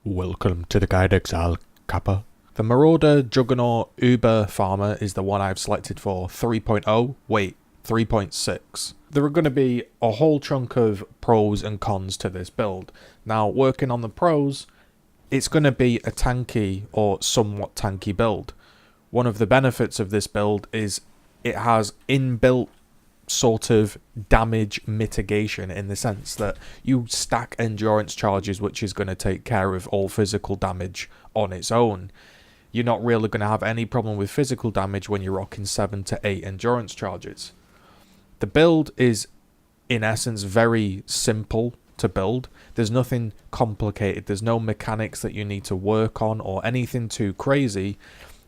Welcome to the guide Exile Kappa. The Marauder Juggernaut Uber Farmer is the one I've selected for 3.6. There are going to be a whole chunk of pros and cons to this build. Now, working on the pros, it's going to be a tanky or somewhat tanky build. One of the benefits of this build is it has inbuilt sort of damage mitigation, in the sense that you stack endurance charges, which is going to take care of all physical damage on its own. You're not really going to have any problem with physical damage when you're rocking 7 to 8 endurance charges. The build is in essence very simple to build. There's nothing complicated, there's no mechanics that you need to work on or anything too crazy.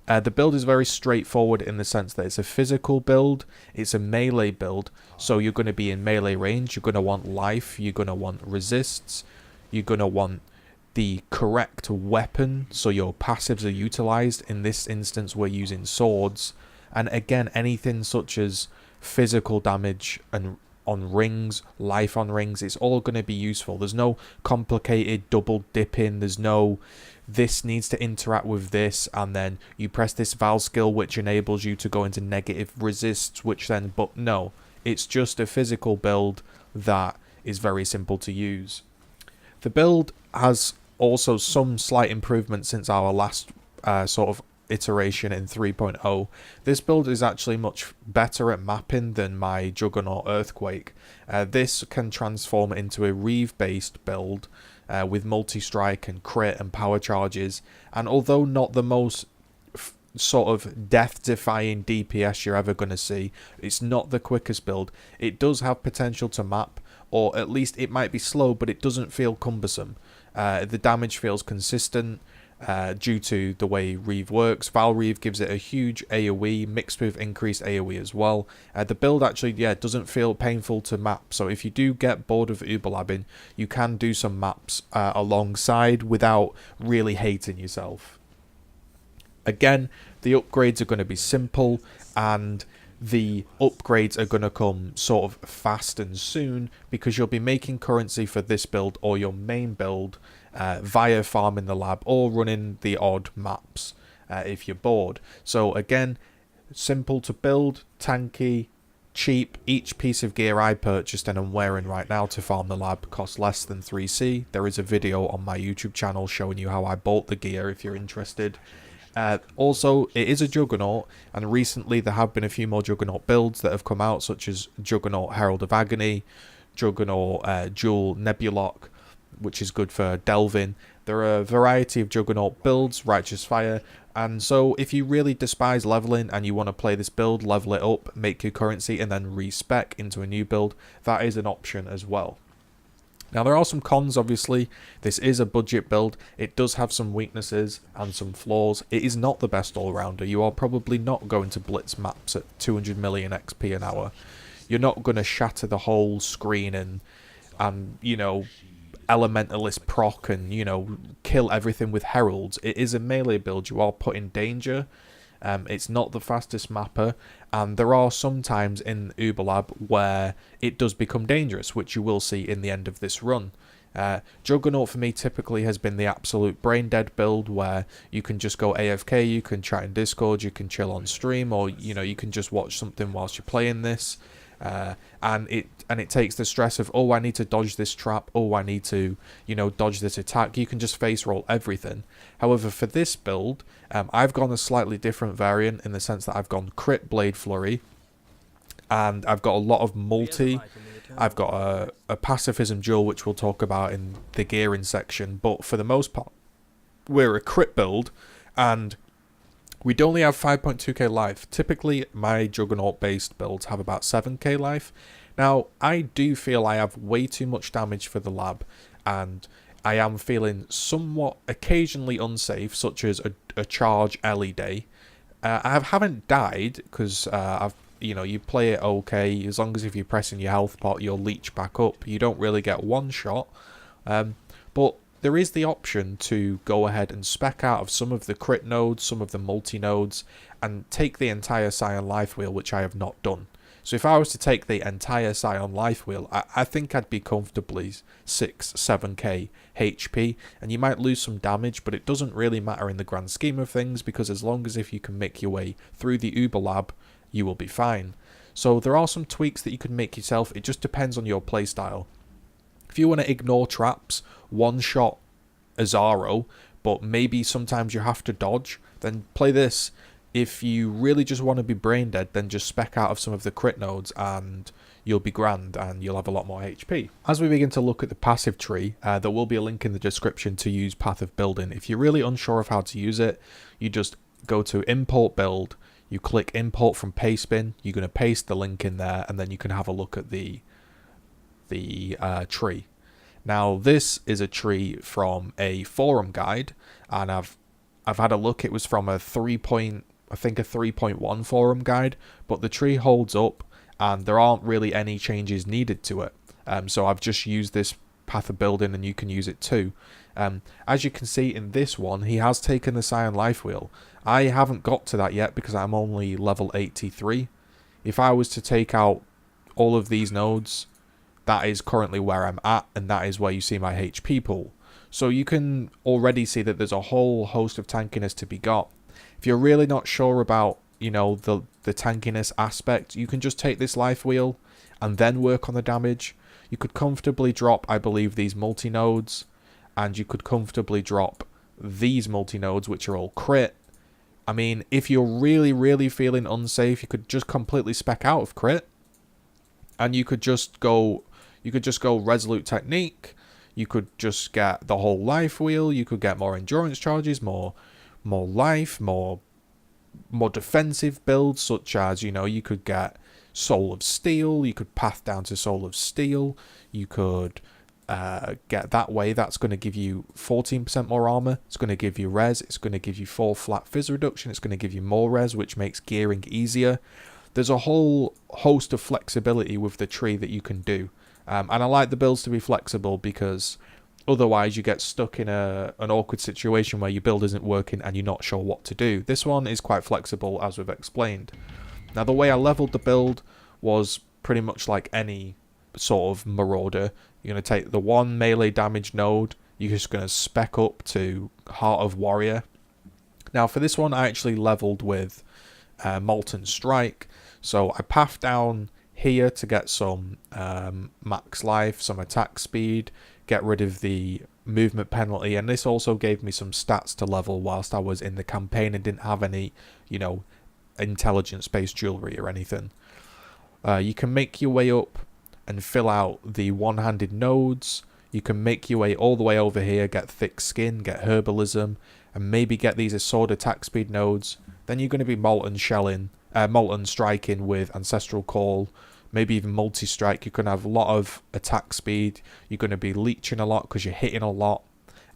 The build is very straightforward in the sense that it's a physical build, it's a melee build, so you're going to be in melee range, you're going to want life, you're going to want resists, you're going to want the correct weapon, so your passives are utilized. In this instance we're using swords, and again anything such as physical damage and on rings, life on rings, it's all going to be useful. There's no complicated double dipping, there's no this needs to interact with this and then you press this Val skill which enables you to go into negative resists, which then, but no, it's just a physical build that is very simple to use. The build has also some slight improvement since our last sort of iteration in 3.0. This build is actually much better at mapping than my Juggernaut Earthquake. This can transform into a Reeve based build with multi-strike and crit and power charges, and although not the most sort of death-defying DPS you're ever going to see, it's not the quickest build. It does have potential to map, or at least it might be slow, but it doesn't feel cumbersome. The damage feels consistent due to the way Reeve works. Val Reeve gives it a huge AoE mixed with increased AoE as well. The build actually, doesn't feel painful to map, so if you do get bored of Uberlabbing, you can do some maps alongside without really hating yourself. Again, the upgrades are going to be simple, and the upgrades are going to come sort of fast and soon, because you'll be making currency for this build or your main build via farming the lab or running the odd maps if you're bored. So again, simple to build, tanky, cheap. Each piece of gear I purchased and I'm wearing right now to farm the lab costs less than 3C. There is a video on my YouTube channel showing you how I bought the gear if you're interested. Also, it is a Juggernaut, and recently there have been a few more Juggernaut builds that have come out, such as Juggernaut Herald of Agony, Juggernaut Dual Nebulock, which is good for delving. There are a variety of Juggernaut builds, Righteous Fire, and so if you really despise leveling and you want to play this build, level it up, make your currency, and then respec into a new build, that is an option as well. Now, there are some cons, obviously. This is a budget build. It does have some weaknesses and some flaws. It is not the best all-rounder. You are probably not going to blitz maps at 200 million XP an hour. You're not going to shatter the whole screen and you know, elementalist proc and, you know, kill everything with heralds. It is a melee build. You are put in danger. It's not the fastest mapper, and there are some times in Uberlab where it does become dangerous, which you will see in the end of this run. Juggernaut for me typically has been the absolute brain dead build, where you can just go AFK, you can chat in Discord, you can chill on stream, or you know, you can just watch something whilst you're playing this. And it takes the stress of, oh, I need to dodge this trap, oh, I need to, you know, dodge this attack. You can just face roll everything. However, for this build, I've gone a slightly different variant in the sense that I've gone crit Blade Flurry, and I've got a lot of multi. I've got a pacifism duel, which we'll talk about in the gearing section, but for the most part, we're a crit build, and we'd only have 5.2k life. Typically, my Juggernaut-based builds have about 7k life. Now, I do feel I have way too much damage for the lab, and I am feeling somewhat occasionally unsafe, such as a charge Ellie day. I haven't died, because you know, you play it okay. As long as if you're pressing your health pot, you'll leech back up. You don't really get one shot. But there is the option to go ahead and spec out of some of the crit nodes, some of the multi nodes, and take the entire Scion life wheel, which I have not done. So if I was to take the entire Scion life wheel, I think I'd be comfortably 6-7k HP, and you might lose some damage, but it doesn't really matter in the grand scheme of things, because as long as if you can make your way through the Uber Lab, you will be fine. So there are some tweaks that you can make yourself. It just depends on your playstyle. If you want to ignore traps, one-shot Azaro, but maybe sometimes you have to dodge, then play this. If you really just want to be brain dead, then just spec out of some of the crit nodes and you'll be grand and you'll have a lot more HP. As we begin to look at the passive tree, there will be a link in the description to use Path of Building. If you're really unsure of how to use it, you just go to Import Build, you click Import from Pastebin, you're going to paste the link in there, and then you can have a look at the tree. Now this is a tree from a forum guide, and I've had a look. It was from a 3.1 forum guide, but the tree holds up and there aren't really any changes needed to it. So I've just used this Path of Building, and you can use it too. As you can see in this one, he has taken the Scion life wheel. I haven't got to that yet because I'm only level 83. If I was to take out all of these nodes, that is currently where I'm at, and that is where you see my HP pool. So you can already see that there's a whole host of tankiness to be got. If you're really not sure about, you know, the tankiness aspect, you can just take this life wheel and then work on the damage. You could comfortably drop, I believe, these multi-nodes, and you could comfortably drop these multi-nodes, which are all crit. I mean, if you're really, really feeling unsafe, you could just completely spec out of crit, and you could just go Resolute Technique. You could just get the whole life wheel. You could get more endurance charges, more life, more defensive builds, such as, you know, you could get Soul of Steel. You could path down to Soul of Steel. You could get that way. That's going to give you 14% more armor. It's going to give you res. It's going to give you 4 flat fizz reduction. It's going to give you more res, which makes gearing easier. There's a whole host of flexibility with the tree that you can do. And I like the builds to be flexible, because otherwise you get stuck in an awkward situation where your build isn't working and you're not sure what to do. This one is quite flexible, as we've explained. Now, the way I leveled the build was pretty much like any sort of marauder. You're going to take the 1 melee damage node. You're just going to spec up to Heart of Warrior. Now, for this one, I actually leveled with Molten Strike. So I pathed down here to get some max life, some attack speed, get rid of the movement penalty, and this also gave me some stats to level whilst I was in the campaign and didn't have any, you know, intelligence-based jewelry or anything. You can make your way up and fill out the one-handed nodes. You can make your way all the way over here, get thick skin, get herbalism, and maybe get these sword attack speed nodes. Then you're going to be molten striking with Ancestral Call, maybe even multi-strike. You're going to have a lot of attack speed. You're going to be leeching a lot because you're hitting a lot.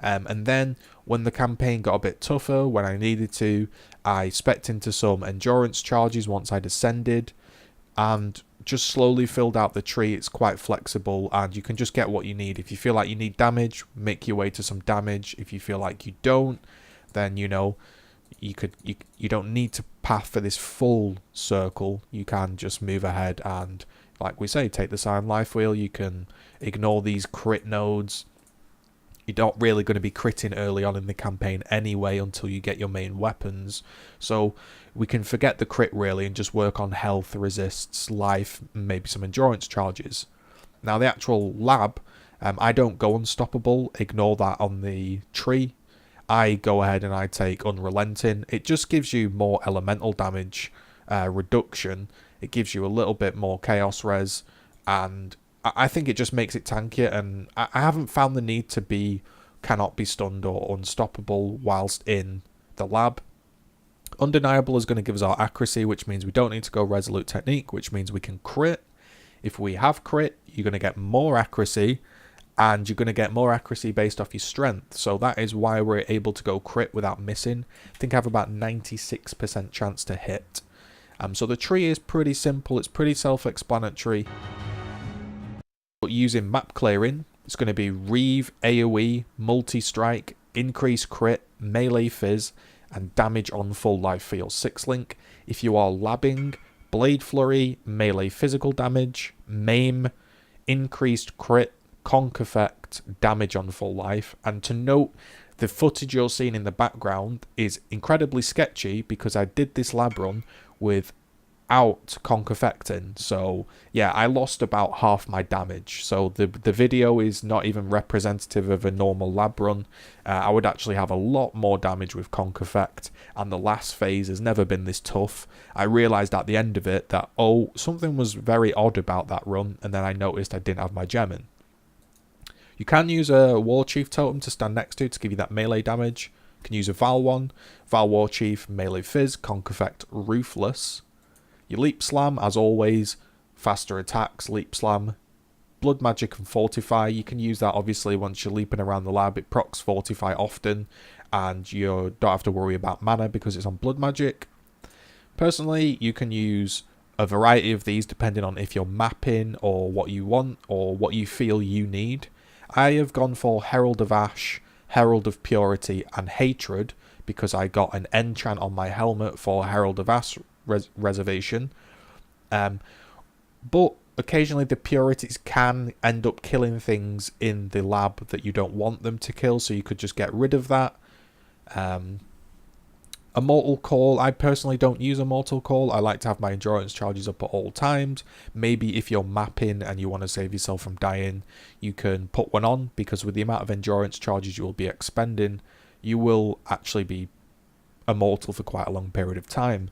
And then when the campaign got a bit tougher, when I needed to, I specced into some endurance charges once I descended, and just slowly filled out the tree. It's quite flexible, and you can just get what you need. If you feel like you need damage, make your way to some damage. If you feel like you don't, then, you know, you don't need to path for this full circle. You can just move ahead and, like we say, take the Scion life wheel. You can ignore these crit nodes. You're not really going to be critting early on in the campaign anyway until you get your main weapons. So we can forget the crit really and just work on health, resists, life, maybe some endurance charges. Now the actual lab, I don't go unstoppable. Ignore that on the tree. I go ahead and I take Unrelenting. It just gives you more elemental damage reduction. It gives you a little bit more chaos res, and I think it just makes it tankier, and I haven't found the need to be cannot be stunned or unstoppable whilst in the lab. Undeniable is going to give us our accuracy, which means we don't need to go Resolute Technique, which means we can crit. If we have crit, you're going to get more accuracy, and you're going to get more accuracy based off your strength. So that is why we're able to go crit without missing. I think I have about 96% chance to hit. So the tree is pretty simple. It's pretty self-explanatory. But using map clearing, it's going to be Reeve, AoE, multi-strike, increase crit, melee fizz, and damage on full life for your 6 link. If you are labbing, Blade Flurry, melee physical damage, maim, increased crit, conk effect, damage on full life. And to note, the footage you're seeing in the background is incredibly sketchy because I did this lab run without conk effecting. So yeah, I lost about half my damage. So the video is not even representative of a normal lab run. I would actually have a lot more damage with conk effect, and the last phase has never been this tough. I realized at the end of it that, oh, something was very odd about that run, and then I noticed I didn't have my gem in. You can use a War Chief totem to stand next to give you that melee damage. You can use a Val one, Val War Chief, melee fizz, conk effect, ruthless. Your leap slam, as always, faster attacks, leap slam, blood magic and fortify. You can use that obviously once you're leaping around the lab. It procs fortify often, and you don't have to worry about mana because it's on blood magic. Personally, you can use a variety of these depending on if you're mapping or what you want or what you feel you need. I have gone for Herald of Ash, Herald of Purity, and Hatred because I got an enchant on my helmet for Herald of Ash reservation. But occasionally the Purities can end up killing things in the lab that you don't want them to kill, so you could just get rid of that. A Mortal Call, I personally don't use a Mortal Call. I like to have my endurance charges up at all times. Maybe if you're mapping and you want to save yourself from dying, you can put one on, because with the amount of endurance charges you will be expending, you will actually be immortal for quite a long period of time.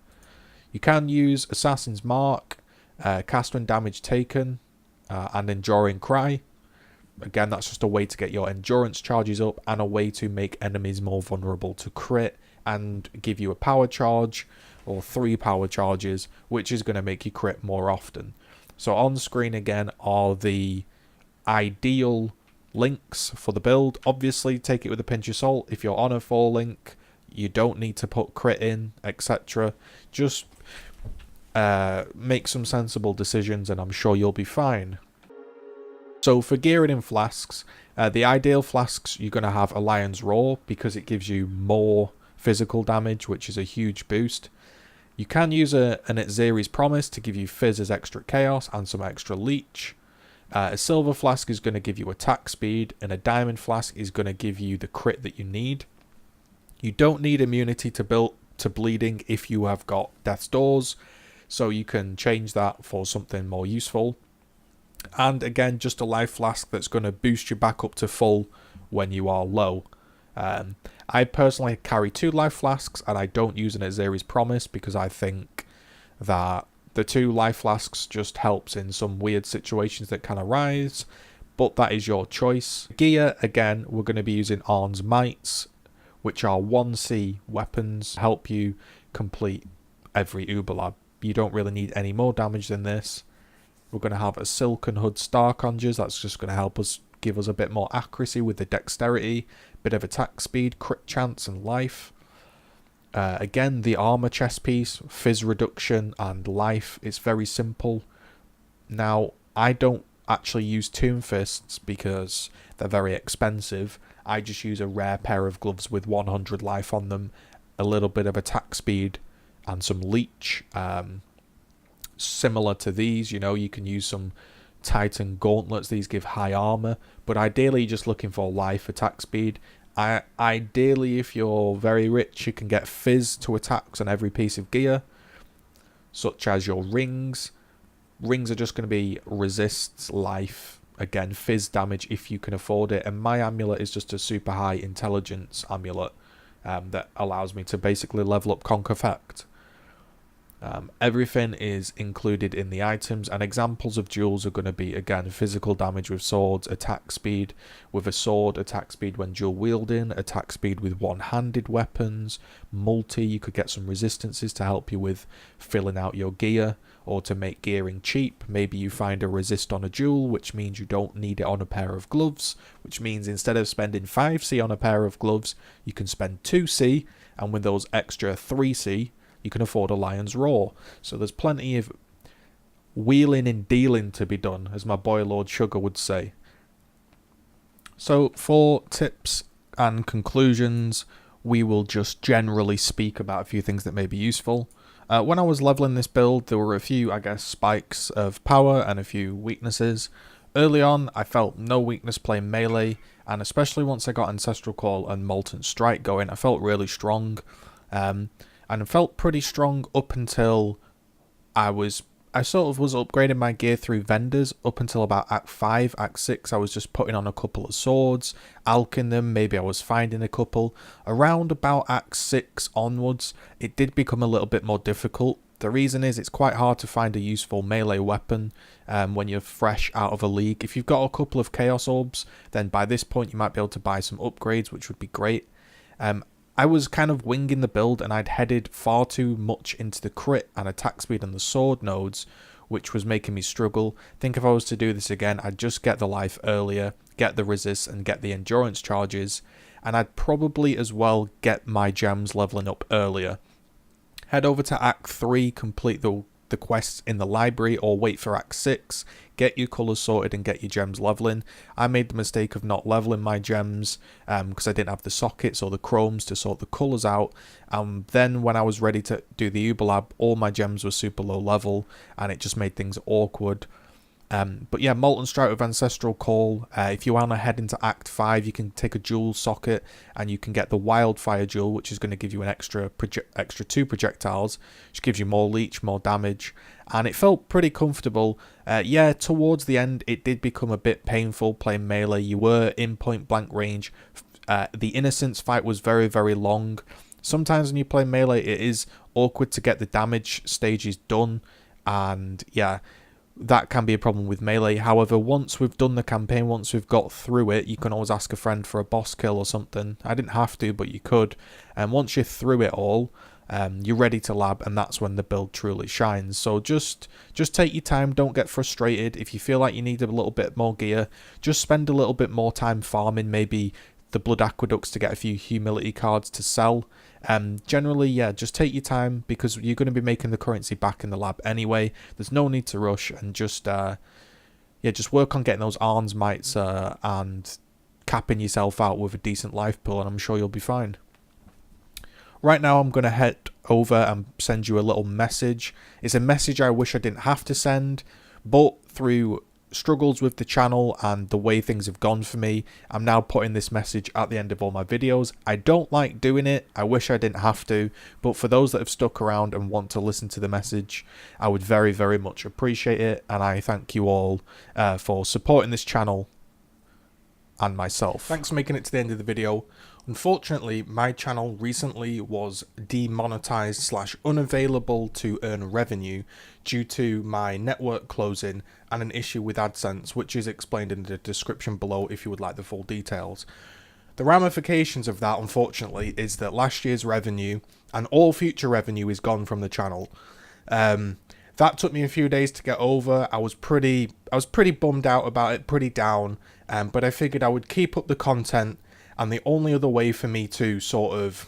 You can use Assassin's Mark, cast when damage taken, and Enduring Cry. Again, that's just a way to get your endurance charges up and a way to make enemies more vulnerable to crit and give you a power charge or 3 power charges, which is going to make you crit more often. So on screen again are the ideal links for the build. Obviously, take it with a pinch of salt. If you're on a 4 link, you don't need to put crit in, etc. Just make some sensible decisions and I'm sure you'll be fine. So for gearing in flasks, the ideal flasks, you're going to have a Lion's Roar because it gives you more physical damage, which is a huge boost. You can use an Exile Promise to give you Fizz as extra chaos and some extra leech. A Silver Flask is going to give you attack speed, and a Diamond Flask is going to give you the crit that you need. You don't need immunity to bleeding if you have got Death's Doors, so you can change that for something more useful. And again, just a life flask that's going to boost you back up to full when you are low. I personally carry 2 life flasks and I don't use an Exile Promise because I think that the 2 life flasks just helps in some weird situations that can arise, but that is your choice. Gear, again, we're going to be using Arn's Mites, which are 1C weapons, help you complete every Uber Lab. You don't really need any more damage than this. We're going to have a Silken Hood Star Conjures, that's just going to help us, give us a bit more accuracy with the dexterity, bit of attack speed, crit chance and life. Again, the armor chest piece, fizz reduction and life. It's very simple. Now, I don't actually use Tomb Fists because they're very expensive. I just use a rare pair of gloves with 100 life on them, a little bit of attack speed and some leech. Similar to these, you know, you can use some Titan gauntlets. These give high armor, but ideally you're just looking for life, attack speed. Ideally, if you're very rich, you can get fizz to attacks on every piece of gear, such as your rings. Rings are just going to be resists life, again fizz damage if you can afford it, and my amulet is just a super high intelligence amulet that allows me to basically level up conk effect. Everything is included in the items, and examples of duels are going to be, again, physical damage with swords, attack speed with a sword, attack speed when dual wielding, attack speed with one-handed weapons, multi. You could get some resistances to help you with filling out your gear or to make gearing cheap. Maybe you find a resist on a duel, which means you don't need it on a pair of gloves, which means instead of spending 5C on a pair of gloves, you can spend 2C, and with those extra 3C, you can afford a Lion's Roar. So there's plenty of wheeling and dealing to be done, as my boy Lord Sugar would say. So for tips and conclusions, we will just generally speak about a few things that may be useful. When I was leveling this build, there were a few, I guess, spikes of power and a few weaknesses. Early on, I felt no weakness playing melee, and especially once I got Ancestral Call and Molten Strike going, I felt really strong. And I felt pretty strong up until I sort of was upgrading my gear through vendors up until about Act 5, Act 6. I was just putting on a couple of swords, alching them, maybe I was finding a couple. Around about Act 6 onwards, it did become a little bit more difficult. The reason is it's quite hard to find a useful melee weapon when you're fresh out of a league. If you've got a couple of Chaos Orbs, then by this point you might be able to buy some upgrades, which would be great. I was kind of winging the build and I'd headed far too much into the crit and attack speed and the sword nodes, which was making me struggle. I think if I was to do this again, I'd just get the life earlier, get the resist and get the endurance charges, and I'd probably as well get my gems leveling up earlier. Head over to Act 3, complete the quests in the library, or wait for Act 6, get your colours sorted and get your gems leveling. I made the mistake of not leveling my gems because I didn't have the sockets or the chromes to sort the colours out. Then when I was ready to do the Uber Lab, all my gems were super low level and it just made things awkward. But yeah, Molten Strike with Ancestral Call. If you want to head into Act 5, you can take a jewel socket and you can get the Wildfire Jewel, which is going to give you an extra 2 projectiles, which gives you more leech, more damage. And it felt pretty comfortable. Yeah, towards the end, it did become a bit painful playing melee. You were in point blank range. The Innocence fight was very, very long. Sometimes when you play melee, it is awkward to get the damage stages done. And yeah, that can be a problem with melee. However, once we've done the campaign, once we've got through it, you can always ask a friend for a boss kill or something. I didn't have to, but you could. And once you're through it all, you're ready to lab, and that's when the build truly shines. So just take your time, don't get frustrated. If you feel like you need a little bit more gear, just spend a little bit more time farming, maybe the Blood Aqueducts to get a few humility cards to sell. Generally, yeah, just take your time because you're going to be making the currency back in the lab anyway. There's no need to rush, and just work on getting those Arns mites and capping yourself out with a decent life pool, and I'm sure you'll be fine. Right now, I'm going to head over and send you a little message. It's a message I wish I didn't have to send, but through struggles with the channel and the way things have gone for me, I'm now putting this message at the end of all my videos. I don't like doing it. I wish I didn't have to, but for those that have stuck around and want to listen to the message, I would very, very much appreciate it, and I thank you all for supporting this channel and myself. Thanks for making it to the end of the video. Unfortunately, my channel recently was demonetized / unavailable to earn revenue due to my network closing and an issue with AdSense, which is explained in the description below if you would like the full details. The ramifications of that, unfortunately, is that last year's revenue and all future revenue is gone from the channel. That took me a few days to get over. I was pretty bummed out about it, pretty down, but I figured I would keep up the content. And the only other way for me to sort of,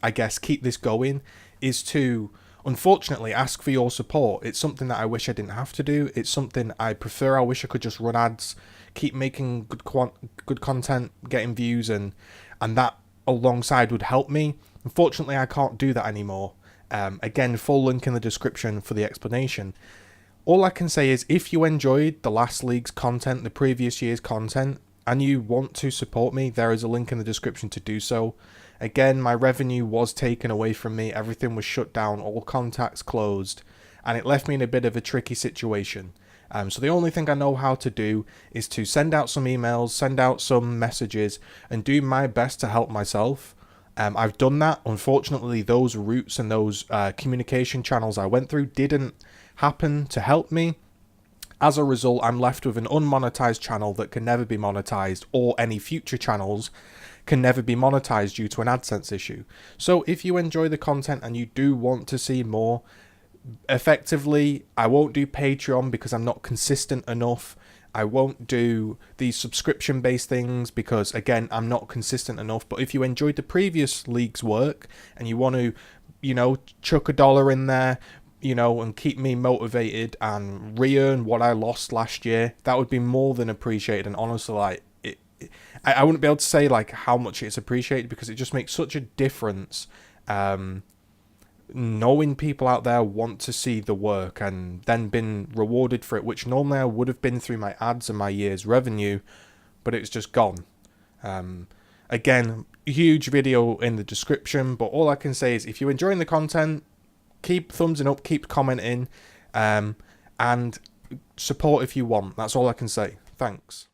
I guess, keep this going is to, unfortunately, ask for your support. It's something that I wish I didn't have to do. It's something I prefer. I wish I could just run ads, keep making good content, getting views, and that alongside would help me. Unfortunately, I can't do that anymore. Again, full link in the description for the explanation. All I can say is if you enjoyed the last league's content, the previous year's content, and you want to support me, there is a link in the description to do so. Again, my revenue was taken away from me, everything was shut down, all contacts closed, and it left me in a bit of a tricky situation. So the only thing I know how to do is to send out some emails, send out some messages, and do my best to help myself. I've done that. Unfortunately, those routes and those communication channels I went through didn't happen to help me. As a result, I'm left with an unmonetized channel that can never be monetized, or any future channels can never be monetized due to an AdSense issue. So if you enjoy the content and you do want to see more, effectively, I won't do Patreon because I'm not consistent enough. I won't do these subscription-based things because, again, I'm not consistent enough. But if you enjoyed the previous league's work and you want to, chuck $1 in there, and keep me motivated and re-earn what I lost last year, that would be more than appreciated. And honestly, I wouldn't be able to say how much it's appreciated because it just makes such a difference knowing people out there want to see the work and then been rewarded for it, which normally I would have been through my ads and my year's revenue, but it's just gone. Again, huge video in the description, but all I can say is if you're enjoying the content, keep thumbsing up, keep commenting, and support if you want. That's all I can say. Thanks.